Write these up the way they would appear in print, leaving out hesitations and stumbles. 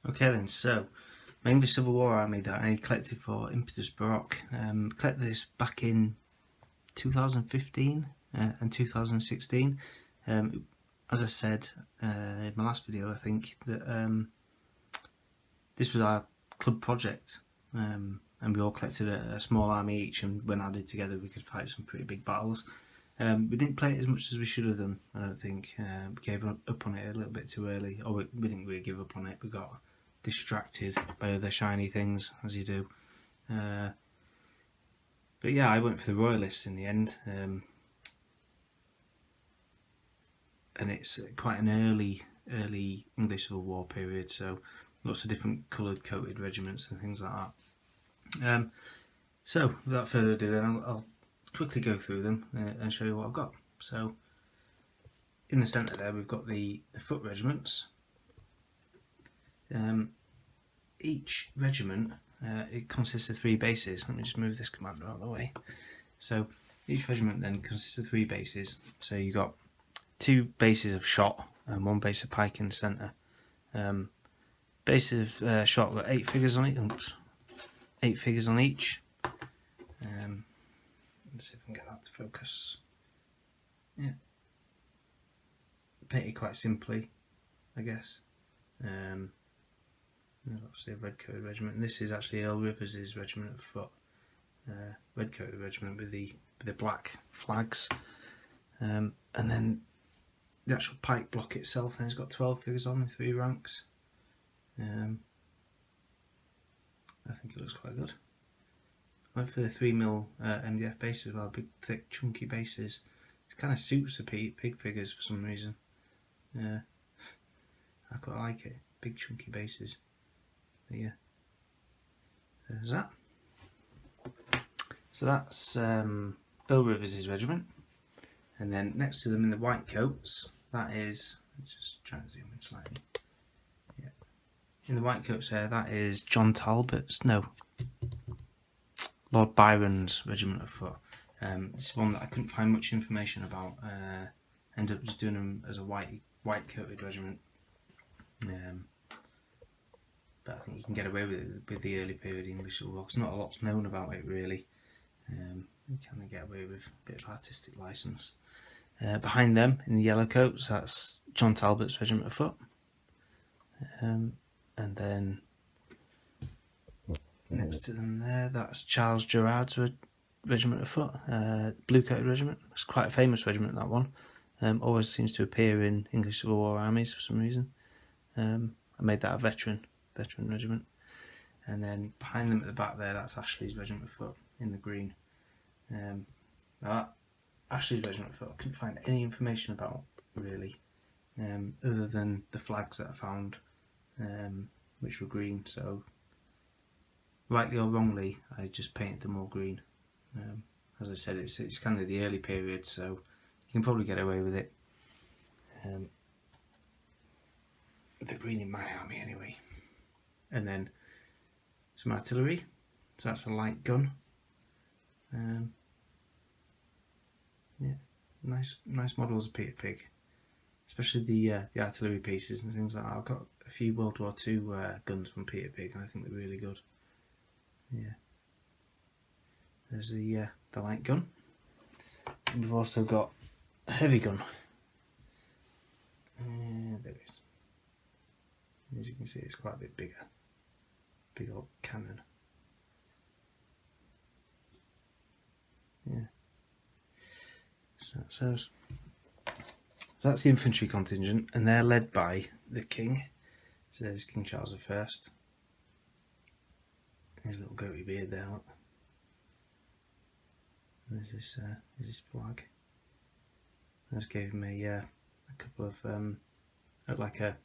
Okay then, so my English Civil War Army that I collected for Impetus Baroque, collected this back in 2015 and 2016. As I said in my last video, I think that this was our club project, and we all collected a small army each, and when added together we could fight some pretty big battles. We didn't play it as much as we should have done, I don't think. We gave up on it a little bit too early, or we didn't really give up on it, we got distracted by other shiny things, as you do. But yeah, I went for the Royalists in the end, and it's quite an early English Civil War period, so lots of different coloured coated regiments and things like that. So without further ado, then I'll quickly go through them and show you what I've got. So in the centre there we've got the foot regiments. Each regiment it consists of 3 bases. Let me just move this commander out of the way. So each regiment then consists of 3 bases. So you've got 2 bases of shot and 1 base of pike in the centre. Bases of shot got 8 figures on it. Oops, 8 figures on each. Let's see if I can get that to focus. Yeah, painted quite simply, I guess. Obviously a red-coated regiment, and this is actually Earl Rivers' regiment of foot. Red-coated regiment with the black flags, and then the actual pike block itself then has got 12 figures on with 3 ranks. I think it looks quite good. I went for the 3mm MDF bases as well, big thick chunky bases. It kind of suits the pig figures for some reason. I quite like it, big chunky bases. But yeah, there's that. So that's Earl Rivers' regiment, and then next to them in the white coats, that is, just trying to zoom in slightly. Yeah, in the white coats there, that is John Talbot's, no, Lord Byron's regiment of foot. This is one that I couldn't find much information about. Ended up just doing them as a white coated regiment. But I think you can get away with it with the early period English Civil War, because not a lot's known about it really. You kind of get away with a bit of artistic license. Behind them in the yellow coats, that's John Talbot's regiment of foot. And then next to them there, that's Charles Gerard's regiment of foot, blue coated regiment. It's quite a famous regiment, that one. Always seems to appear in English Civil War armies for some reason. I made that a veteran regiment. And then behind them at the back there, that's Ashley's regiment of foot in the green. Now that Ashley's regiment of foot I couldn't find any information about really, other than the flags that I found, which were green. So rightly or wrongly, I just painted them all green. As I said, it's kind of the early period, so you can probably get away with it. The green in my army anyway. And then some artillery, so that's a light gun. Yeah, nice models of Peter Pig, especially the artillery pieces and things like that. I've got a few World War II guns from Peter Pig, and I think they're really good. Yeah, there's the light gun. And we've also got a heavy gun. There it is. As you can see, it's quite a bit bigger. Big old cannon. Yeah. So that's the infantry contingent, and they're led by the king. So there's King Charles I. His little goatee beard there, look. There's his flag. I just gave him a couple of like a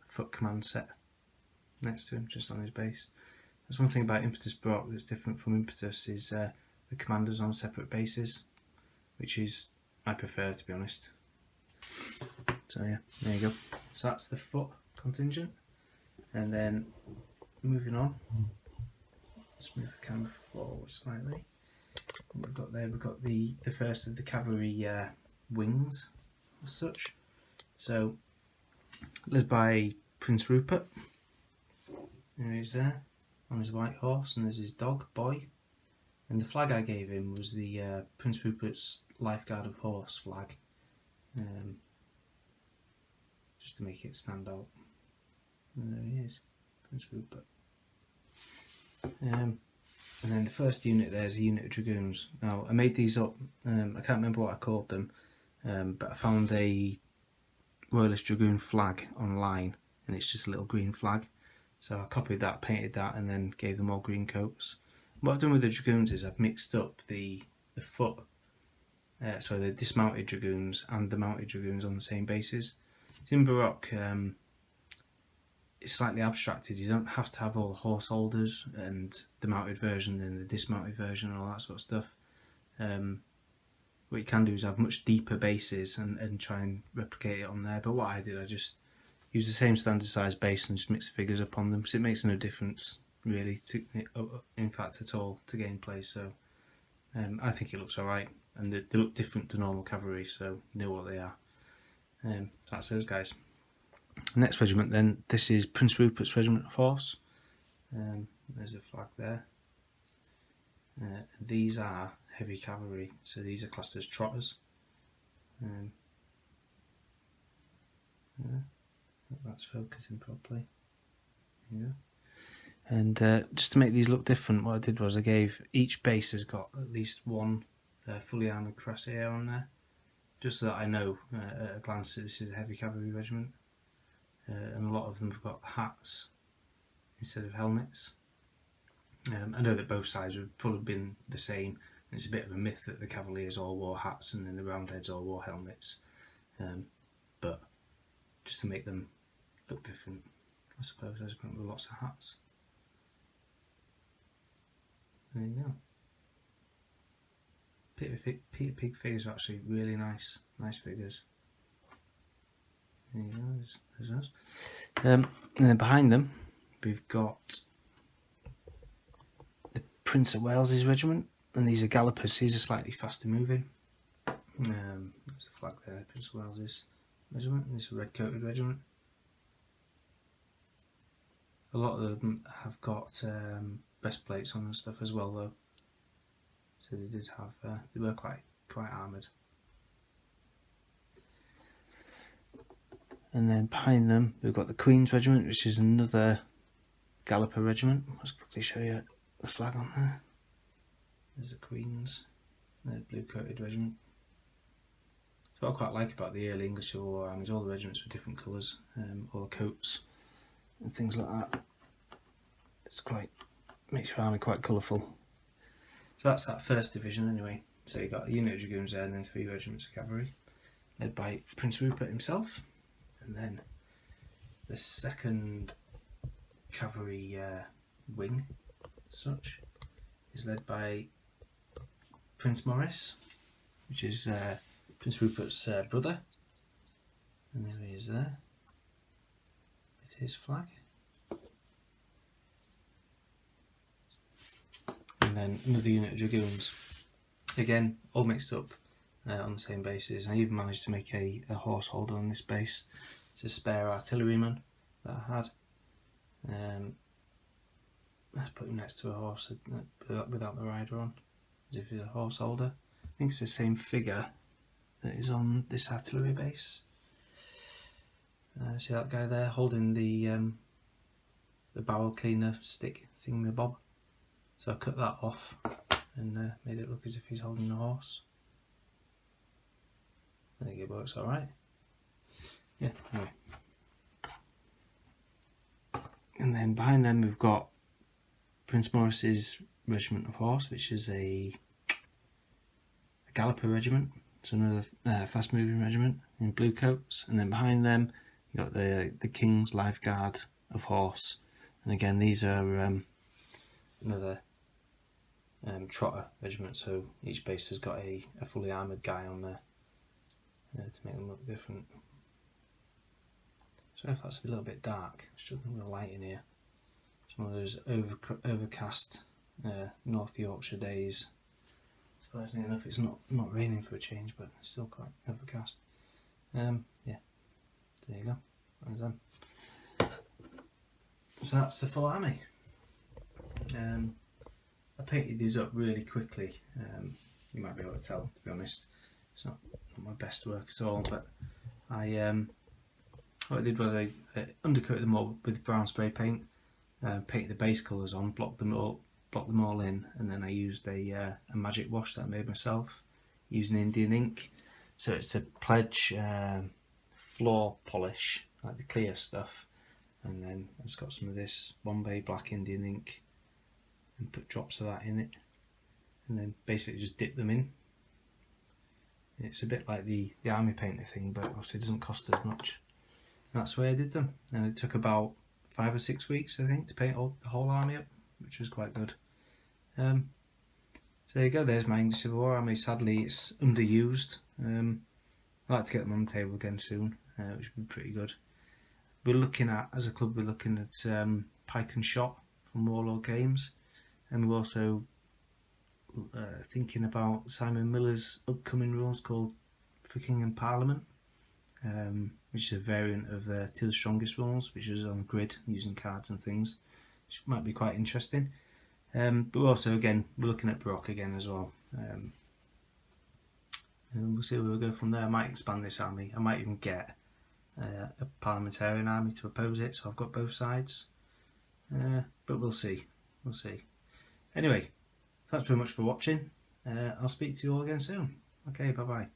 foot command set next to him, just on his base. That's one thing about Impetus Baroque that's different from Impetus, is the commanders on separate bases, which is I prefer, to be honest. So yeah, there you go. So that's the foot contingent, and then moving on. Let's move the camera forward slightly. What we've got there, we've got the first of the cavalry wings, as such. So led by Prince Rupert. There he is there, on his white horse, and there's his dog, Boy. And the flag I gave him was the Prince Rupert's Lifeguard of Horse flag, just to make it stand out. And there he is, Prince Rupert. And then the first unit there is a unit of dragoons. Now, I made these up, I can't remember what I called them, but I found a Royalist Dragoon flag online, and it's just a little green flag. So I copied that, painted that, and then gave them all green coats. What I've done with the dragoons is I've mixed up the foot, so the dismounted dragoons and the mounted dragoons on the same bases. It's in Baroque, it's slightly abstracted. You don't have to have all the horse holders and the mounted version and the dismounted version and all that sort of stuff. What you can do is have much deeper bases and try and replicate it on there. But what I did, I just used the same standard size base and just mix the figures up on them, because it makes no difference really, in fact at all, to gameplay. So I think it looks alright, and they look different to normal cavalry, so you know what they are. That's those guys. Next regiment then, this is Prince Rupert's Regiment of Horse. There's a flag there. These are heavy cavalry, so these are classed as trotters. That's focusing properly. Yeah. And just to make these look different, what I did was I gave each base has got at least one fully armoured cuirassier on there, just so that I know at a glance that this is a heavy cavalry regiment. And a lot of them have got hats instead of helmets. I know that both sides would probably have been the same. It's a bit of a myth that the Cavaliers all wore hats and then the Roundheads all wore helmets. But just to make them look different, I suppose I just went with lots of hats. There you go. Peter Pig figures are actually really nice figures. There you go, there's those. And then behind them we've got the Prince of Wales's regiment, and these are gallopers. These are slightly faster moving. There's a flag there, Prince of Wales's regiment, and this is a red coated regiment. A lot of them have got breastplates on and stuff as well though, so they did have they were quite armoured. And then behind them we've got the Queen's regiment, which is another galloper regiment. Let's quickly show you the flag on there. There's the Queen's, the blue coated regiment. So what I quite like about the early English Civil War armies, all the regiments were different colours, all the coats and things like that. It's makes your army quite colourful. So that's that first division anyway. So you've got a unit of dragoons there and then 3 regiments of cavalry, led by Prince Rupert himself. And then the second cavalry wing, such, is led by Prince Maurice, which is Prince Rupert's brother. And there he is there, with his flag. And then another unit of dragoons, again all mixed up on the same bases. I even managed to make a horse holder on this base. It's a spare artilleryman that I had. I put him next to a horse without the rider on, as if he's a horse holder. I think it's the same figure that is on this artillery base. See that guy there holding the barrel cleaner stick thingamabob? So I cut that off and made it look as if he's holding a horse. I think it works alright. Yeah, anyway. And then behind them we've got Prince Maurice's Regiment of Horse, which is a galloper regiment. So another fast moving regiment in blue coats. And then behind them you've got the King's Lifeguard of Horse. And again these are another trotter regiment, so each base has got a fully armoured guy on there to make them look different. So if that's a little bit dark, struggling with the light in here. It's one of those overcast North Yorkshire days. Surprisingly enough, it's not raining for a change, but it's still quite overcast. Yeah, there you go. There's them. So that's the full army. I painted these up really quickly. You might be able to tell, to be honest. It's not my best work at all, but what I did was I undercoated them all with brown spray paint, painted the base colours on, blocked them all in, and then I used a magic wash that I made myself using Indian ink. So it's to pledge floor polish, like the clear stuff, and then I just got some of this Bombay black Indian ink and put drops of that in it, and then basically just dip them in. It's a bit like the army painter thing, but obviously it doesn't cost as much. And that's the way I did them, and it took about 5 or 6 weeks, I think, to paint the whole army up, which was quite good. So there you go, there's my English Civil War army. Sadly, it's underused. I'd like to get them on the table again soon, which would be pretty good. We're looking at, as a club, we're looking at pike and shot from Warlord Games, and we're also thinking about Simon Miller's upcoming rules called For King and Parliament, which is a variant of To the Strongest rules, which is on grid using cards and things, which might be quite interesting. But also, again, we're looking at Baroque again as well. And we'll see where we go from there. I might expand this army. I might even get a parliamentarian army to oppose it, so I've got both sides. But we'll see. We'll see. Anyway, thanks very much for watching. I'll speak to you all again soon. Okay, bye bye.